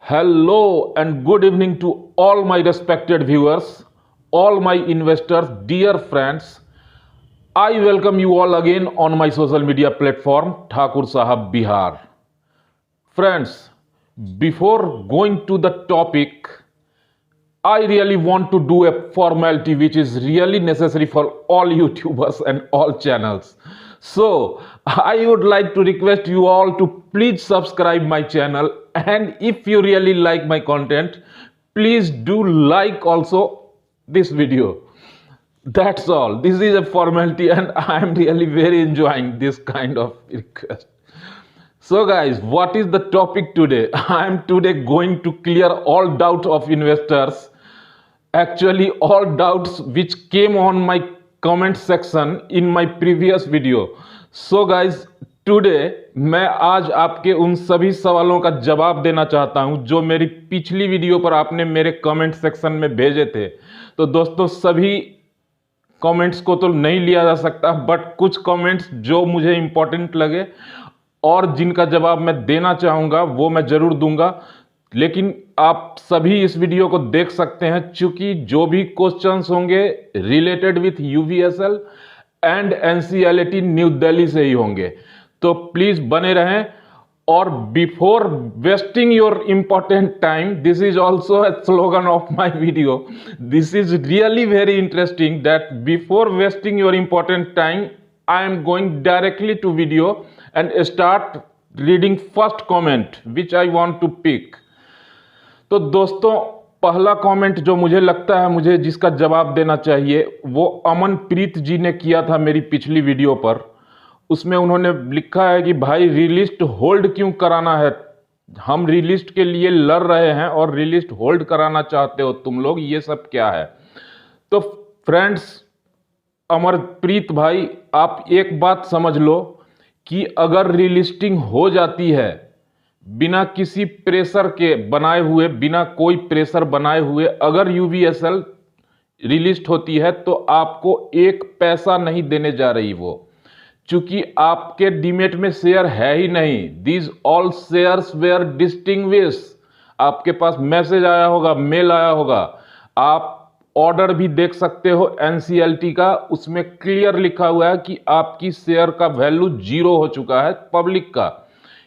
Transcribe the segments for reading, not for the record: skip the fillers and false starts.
Hello and good evening to all my respected viewers, all my investors, dear friends. I welcome you all again on my social media platform, Thakur Sahab Bihar. Friends, before going to the topic, I really want to do a formality which is really necessary for all YouTubers and all channels. So, I would like to request you all to please subscribe my channel, and if you really like my content, please do like also this video. That's all. This is a formality and I am really very enjoying this kind of request. So guys, what is the topic today? I am today going to clear all doubt of investors. Actually, all doubts which came on my comment section in my previous video. So guys, today मैं आज आपके उन सभी सवालों का जवाब देना चाहता हूं जो मेरी पिछली वीडियो पर आपने मेरे कमेंट सेक्शन में भेजे थे। तो दोस्तों, सभी कमेंट्स को तो नहीं लिया जा सकता, बट कुछ कमेंट्स जो मुझे इंपॉर्टेंट लगे और जिनका जवाब मैं देना चाहूँगा वो मैं ज़रूर दूंगा। लेकिन आप सभी इस वीडियो को देख सकते हैं, चूंकि जो भी क्वेश्चंस होंगे related with UVSL and NCLT New Delhi से ही होंगे। तो प्लीज़ बने रहें। और before wasting your important time, this is also a slogan of my video. This is really very interesting that before wasting your important time, I am going directly to video and start reading first comment which I want to pick. तो दोस्तों, पहला comment जो मुझे लगता है मुझे जिसका जवाब देना चाहिए वो अमनप्रीत जी ने किया था मेरी पिछली वीडियो पर। उसमें उन्होंने लिखा है कि भाई रिलिस्ट होल्ड क्यों कराना है, हम रिलिस्ट के लिए लड़ रहे हैं और रिलिस्ट होल्ड कराना चाहते हो तुम लोग, ये सब क्या है। तो फ्रेंड्स, अमरप्रीत भाई, आप एक बात समझ लो कि अगर रिलिस्टिंग हो जाती है बिना किसी प्रेशर के बनाए हुए, बिना कोई प्रेशर बनाए हुए अगर यूवीएसएल रिलिस्ट होती है तो आपको एक पैसा नहीं देने जा रही वो, चूंकि आपके डीमेट में शेयर है ही नहीं। These all shares where distinguish. आपके पास मैसेज आया होगा, मेल आया होगा, आप ऑर्डर भी देख सकते हो एनसीएलटी का, उसमें क्लियर लिखा हुआ है कि आपकी शेयर का वैल्यू 0 हो चुका है पब्लिक का।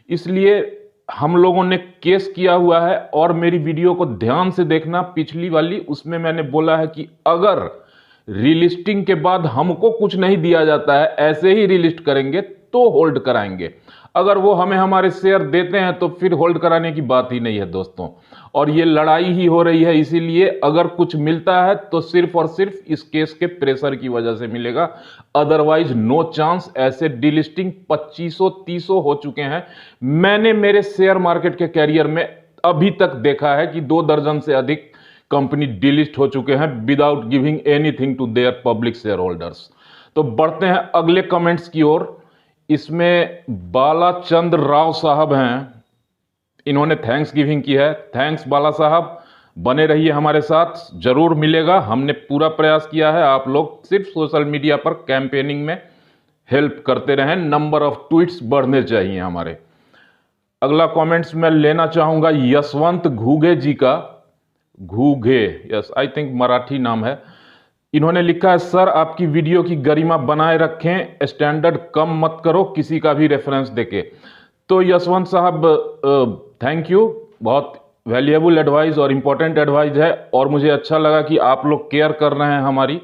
इसलिए हम लोगों ने केस किया हुआ है। और मेरी वीडियो को ध्यान से देखना, पिछली वाली, उसमें मैंने बोला है कि अगर रिलिस्टिंग के बाद हमको कुछ नहीं दिया जाता है, ऐसे ही रिलिस्ट करेंगे तो होल्ड कराएंगे। अगर वो हमें हमारे शेयर देते हैं तो फिर होल्ड कराने की बात ही नहीं है दोस्तों। और ये लड़ाई ही हो रही है, इसीलिए अगर कुछ मिलता है तो सिर्फ और सिर्फ इस केस के प्रेशर की वजह से मिलेगा, अदरवाइज नो चांस। ऐसे डिलिस्टिंग 2500-3000 हो चुके हैं। मैंने मेरे शेयर मार्केट के कैरियर में अभी तक देखा है कि 2 दर्जन से अधिक कंपनी डिलिस्ट हो चुके हैं without giving anything to their public shareholders. तो बढ़ते हैं अगले कमेंट्स की ओर। इसमें बालाचंद्र राव साहब हैं, इन्होंने थैंक्स गिविंग की है। थैंक्स बाला साहब, बने रहिए हमारे साथ, जरूर मिलेगा। हमने पूरा प्रयास किया है, आप लोग सिर्फ सोशल मीडिया पर कैंपेनिंग में हेल्प करते रहें, नंबर ऑफ ट्वीट्स बढ़ने चाहिए हमारे। अगला कमेंट्स मैं लेना चाहूंगा यशवंत घूगे जी का। Ghuge, yes, I think Marathi नाम है। इन्होंने लिखा है, सर आपकी वीडियो की गरिमा बनाए रखें, स्टैंडर्ड कम मत करो किसी का भी रेफरेंस देके। तो यशवंत साहब, थैंक यू, बहुत वैल्यूएबल एडवाइस और इम्पोर्टेंट एडवाइस है और मुझे अच्छा लगा कि आप लोग केयर कर रहे हैं हमारी।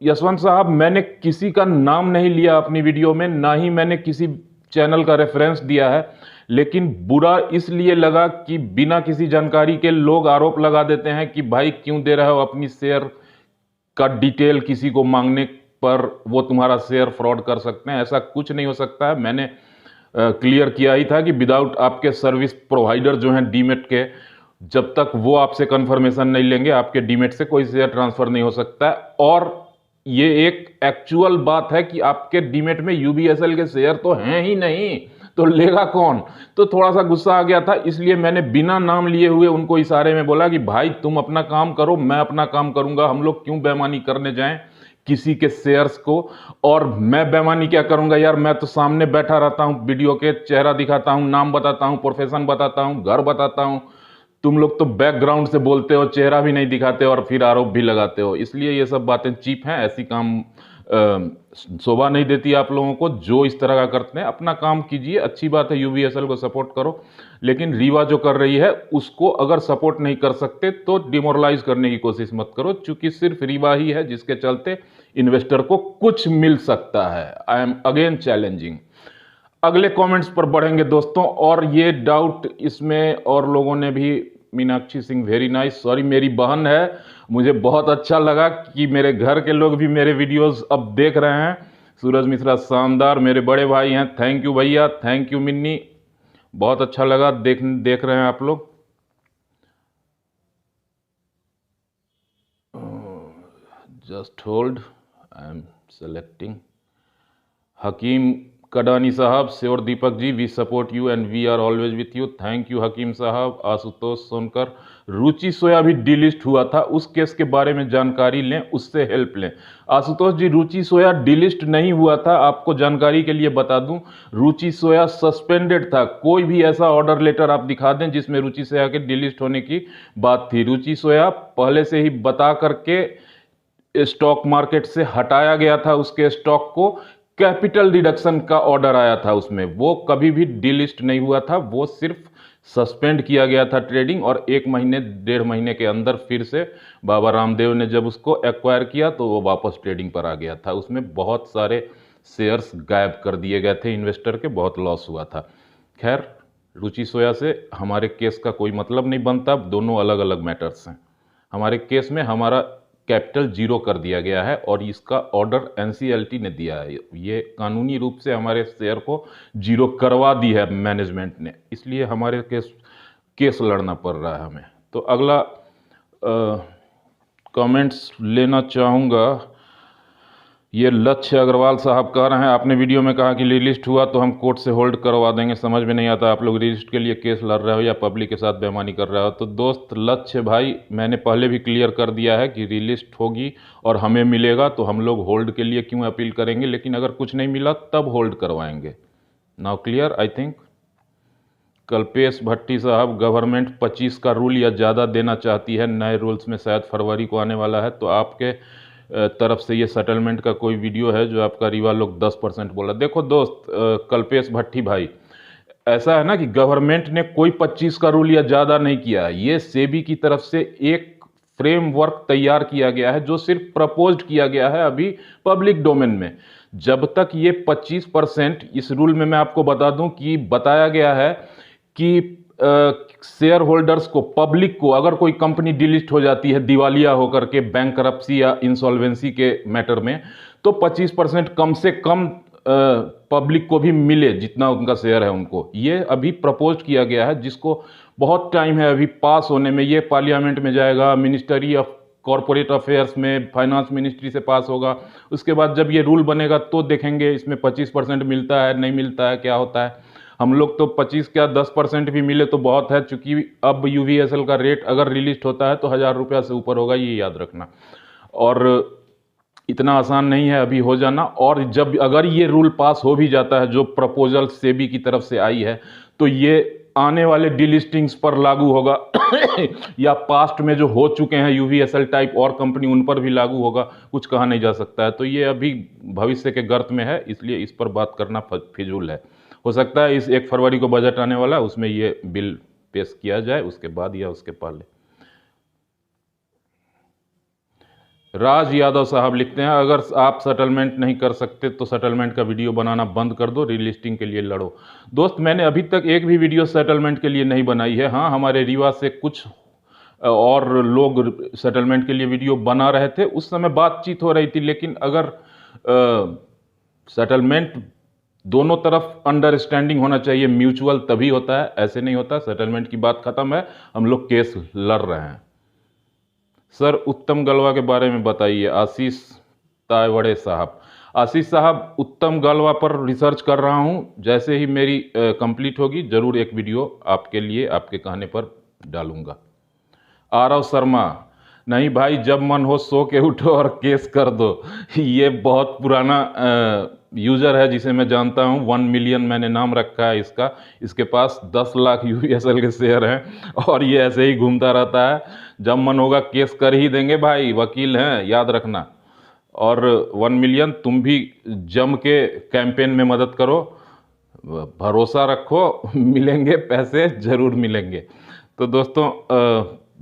यशवंत साहब, मैंने किसी का नाम नहीं लिया अपनी वीडियो में, ना ही मैंने किसी चैनल का रेफरेंस दिया है, लेकिन बुरा इसलिए लगा कि बिना किसी जानकारी के लोग आरोप लगा देते हैं कि भाई क्यों दे रहे हो अपनी शेयर का डिटेल किसी को मांगने पर, वो तुम्हारा शेयर फ्रॉड कर सकते हैं। ऐसा कुछ नहीं हो सकता है। मैंने क्लियर किया ही था कि विदाउट आपके सर्विस प्रोवाइडर जो हैं डीमेट के, जब तक वो आपसे कंफर्मेशन नहीं लेंगे आपके डीमेट से कोई शेयर ट्रांसफर नहीं हो सकता है। और ये एक एक्चुअल बात है कि आपके डीमेट में यूबीएसएल के शेयर तो हैं ही नहीं, तो लेगा कौन। तो थोड़ा सा गुस्सा आ गया था, इसलिए मैंने बिना नाम लिए हुए उनको इशारे में बोला कि भाई तुम अपना काम करो, मैं अपना काम करूंगा, हम लोग क्यों बेईमानी करने जाएं किसी के शेयर्स को। और मैं बेईमानी क्या करूंगा यार, मैं तो सामने बैठा रहता हूं, वीडियो के चेहरा दिखाता हूं, नाम बताता हूं, प्रोफेशन बताता हूं, घर बताता हूं। तुम लोग तो बैकग्राउंड से बोलते हो, चेहरा भी नहीं दिखाते और फिर आरोप भी लगाते हो। इसलिए ये सब बातें चीप हैं, ऐसी काम शोभा नहीं देती आप लोगों को जो इस तरह का करते हैं। अपना काम कीजिए, अच्छी बात है, यूवीएसएल को सपोर्ट करो, लेकिन रीवा जो कर रही है उसको अगर सपोर्ट नहीं कर सकते तो डिमोरलाइज करने की कोशिश मत करो, क्योंकि सिर्फ रीवा ही है जिसके चलते इन्वेस्टर को कुछ मिल सकता है। I am again challenging. अगले कमेंट्स पर बढ़ेंगे दोस्तों। और ये डाउट इसमें और लोगों ने भी, Meenakshi Singh very nice, sorry मेरी बहन है, मुझे बहुत अच्छा लगा कि मेरे घर के लोग भी मेरे वीडियोस अब देख रहे हैं। सूरज मिश्रा शानदार, मेरे बड़े भाई हैं, थैंक यू भैया, थैंक यू मिन्नी, बहुत अच्छा लगा देख रहे हैं आप लोग। Just hold, I am selecting. Hakim Kadani sahab, sure Deepak ji, we support you and we are always with you, thank you Hakim sahab. Ashutosh Sonkar, रुचि सोया भी डिलिस्ट हुआ था, उस केस के बारे में जानकारी लें, उससे हेल्प लें। आशुतोष जी, रुचि सोया डिलिस्ट नहीं हुआ था, आपको जानकारी के लिए बता दूं, रुचि सोया सस्पेंडेड था। कोई भी ऐसा ऑर्डर लेटर आप दिखा दें जिसमें रुचि सोया के डिलिस्ट होने की बात थी। रुचि सोया पहले से ही बता करके स्टॉक मार्केट से हटाया गया था, उसके स्टॉक को कैपिटल रिडक्शन का ऑर्डर आया था उसमें, वो कभी भी डिलिस्ट नहीं हुआ था, वो सिर्फ सस्पेंड किया गया था ट्रेडिंग। और 1 महीने 1.5 महीने के अंदर फिर से बाबा रामदेव ने जब उसको एक्वायर किया तो वो वापस ट्रेडिंग पर आ गया था। उसमें बहुत सारे शेयर्स गायब कर दिए गए थे इन्वेस्टर के, बहुत लॉस हुआ था। खैर, रुचि सोया से हमारे केस का कोई मतलब नहीं बनता, दोनों अलग अलग मैटर्स हैं। हमारे केस में हमारा कैपिटल 0 कर दिया गया है और इसका ऑर्डर एनसीएलटी ने दिया है, ये कानूनी रूप से हमारे शेयर को 0 करवा दी है मैनेजमेंट ने, इसलिए हमारे केस लड़ना पड़ रहा है हमें। तो अगला कमेंट्स लेना चाहूँगा। ये लक्ष्य अग्रवाल साहब कह रहे हैं, आपने वीडियो में कहा कि रिलिस्ट हुआ तो हम कोर्ट से होल्ड करवा देंगे, समझ में नहीं आता आप लोग रिलिस्ट के लिए केस लड़ रहे हो या पब्लिक के साथ बेईमानी कर रहे हो। तो दोस्त लक्ष्य भाई, मैंने पहले भी क्लियर कर दिया है कि रिलिस्ट होगी और हमें मिलेगा तो हम लोग होल्ड के लिए क्यों अपील करेंगे, लेकिन अगर कुछ नहीं मिला तब होल्ड करवाएंगे। Now clear I think. Kalpesh Bhatti sahab, government 25 का रूल या ज़्यादा देना चाहती है, नए रूल्स में शायद फरवरी को आने वाला है, तो आपके तरफ से ये सेटलमेंट का कोई वीडियो है जो आपका रीवा लोग 10% बोला। देखो दोस्त कल्पेश भट्टी भाई, ऐसा है ना कि गवर्नमेंट ने कोई 25 का रूल या ज़्यादा नहीं किया है, ये सेबी की तरफ से एक फ्रेमवर्क तैयार किया गया है जो सिर्फ प्रपोज्ड किया गया है अभी पब्लिक डोमेन में। जब तक ये 25%, इस रूल में मैं आपको बता दूं कि बताया गया है कि शेयर होल्डर्स को, पब्लिक को, अगर कोई कंपनी डिलिस्ट हो जाती है दिवालिया होकर के बैंकरप्सी या इंसॉल्वेंसी के मैटर में, तो 25% कम से कम पब्लिक को भी मिले जितना उनका शेयर है उनको। ये अभी प्रपोज किया गया है, जिसको बहुत टाइम है अभी पास होने में। ये पार्लियामेंट में जाएगा, मिनिस्ट्री ऑफ कॉरपोरेट अफेयर्स में, फाइनेंस मिनिस्ट्री से पास होगा, उसके बाद जब ये रूल बनेगा तो देखेंगे इसमें 25% मिलता है नहीं मिलता है, क्या होता है। हम लोग तो 25 क्या 10% भी मिले तो बहुत है, चूंकि अब यूवीएसएल का रेट अगर रिलीज होता है तो 1000 रुपया से ऊपर होगा, ये याद रखना। और इतना आसान नहीं है अभी हो जाना। और जब अगर ये रूल पास हो भी जाता है, जो प्रपोजल सेबी की तरफ से आई है, तो ये आने वाले डिलिस्टिंग्स पर लागू होगा या पास्ट में जो हो चुके हैं यूवीएसएल टाइप और कंपनी, उन पर भी लागू होगा, कुछ कहा नहीं जा सकता है। तो ये अभी भविष्य के गर्त में है, इसलिए इस पर बात करना फिजूल है। हो सकता है इस 1 फरवरी को बजट आने वाला है, उसमें ये बिल पेश किया जाए, उसके बाद या उसके पहले। राज यादव साहब लिखते हैं, अगर आप सेटलमेंट नहीं कर सकते तो सेटलमेंट का वीडियो बनाना बंद कर दो, रीलिस्टिंग के लिए लड़ो। दोस्त, मैंने अभी तक एक भी वीडियो सेटलमेंट के लिए नहीं बनाई है। हाँ, हमारे रीवा से कुछ और लोग सेटलमेंट के लिए वीडियो बना रहे थे, उस समय बातचीत हो रही थी, लेकिन अगर सेटलमेंट दोनों तरफ अंडरस्टैंडिंग होना चाहिए, म्यूचुअल, तभी होता है, ऐसे नहीं होता। सेटलमेंट की बात खत्म है, हम लोग केस लड़ रहे हैं। सर उत्तम गलवा के बारे में बताइए, आशीष तायवड़े साहब। आशीष साहब, उत्तम गलवा पर रिसर्च कर रहा हूं, जैसे ही मेरी कंप्लीट होगी जरूर एक वीडियो आपके लिए, आपके कहने पर डालूंगा। आरव शर्मा, नहीं भाई, जब मन हो सो के उठो और केस कर दो। ये बहुत पुराना यूज़र है जिसे मैं जानता हूँ। 1 मिलियन मैंने नाम रखा है इसका। इसके पास 10 लाख यूएसएल के शेयर हैं और ये ऐसे ही घूमता रहता है। जब मन होगा केस कर ही देंगे भाई, वकील हैं, याद रखना। और 1 मिलियन तुम भी जम के कैंपेन में मदद करो, भरोसा रखो, मिलेंगे पैसे, ज़रूर मिलेंगे। तो दोस्तों,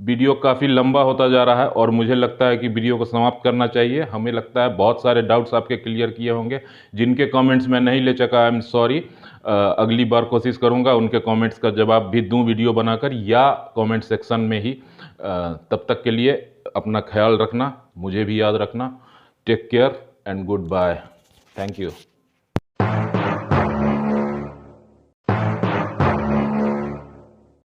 वीडियो काफ़ी लंबा होता जा रहा है और मुझे लगता है कि वीडियो को समाप्त करना चाहिए। हमें लगता है बहुत सारे डाउट्स आपके क्लियर किए होंगे। जिनके कमेंट्स मैं नहीं ले सका, आई एम सॉरी। अगली बार कोशिश करूंगा उनके कमेंट्स का जवाब भी दूं वीडियो बनाकर या कमेंट सेक्शन में ही। तब तक के लिए अपना ख्याल रखना, मुझे भी याद रखना। Take care and goodbye. Thank you.